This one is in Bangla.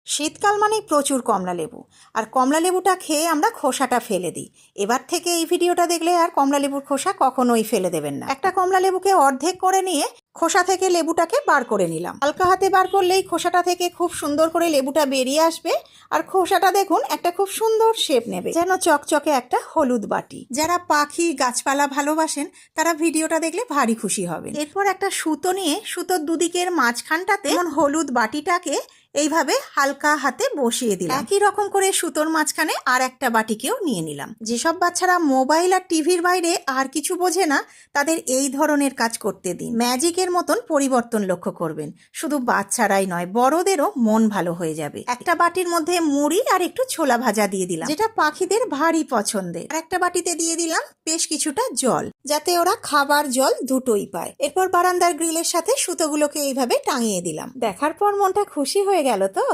শীতকাল মানেই প্রচুর কমলা লেবু, আর কমলা লেবুটা খেয়ে আমরা খোসাটা ফেলে দিই। এবার থেকে এই ভিডিওটা দেখলে আর কমলা লেবুর খোসা কখনোই ফেলে দেবেন না। একটা কমলা লেবুকে অর্ধেক করে নিয়ে খোসা থেকে লেবুটাকে বার করে নিলাম। হালকা হাতে বার করলেই খোসাটা থেকে খুব সুন্দর করে লেবুটা বেরিয়ে আসবে। আর খোসাটা দেখুন একটা খুব সুন্দর শেপ নেবে, যেন চকচকে একটা হলুদ বাটি। যারা পাখি গাছপালা ভালোবাসেন তারা ভিডিওটা দেখলে ভারী খুশি হবেন। এরপর একটা সুতো নিয়ে সুতোর দুদিকের মাঝখানটাতে হলুদ বাটিটাকে এইভাবে হালকা হাতে বসিয়ে দিলাম। একই রকম করে সুতোর মাঝখানে আর একটা বাটিকেও নিয়ে নিলাম। যেসব বাচ্চারা মোবাইল আর টিভির বাইরে আর কিছু বোঝে না, তাদের এই ধরনের কাজ করতে দিন। ম্যাজিকের মতন পরিবর্তন লক্ষ্য করবেন। শুধু বাচ্চারাই নয়, বড়দেরও মন ভালো হয়ে যাবে। একটা বাটির মধ্যে মুড়ি আর একটু ছোলা ভাজা দিয়ে দিলাম, যেটা পাখিদের ভারী পছন্দের। আর একটা বাটিতে দিয়ে দিলাম বেশ কিছুটা জল, যাতে ওরা খাবার জল দুটোই পায়। এরপর বারান্দার গ্রিলের সাথে সুতোগুলোকে এইভাবে টাঙিয়ে দিলাম। দেখার পর মনটা খুশি হয়ে গেল তো।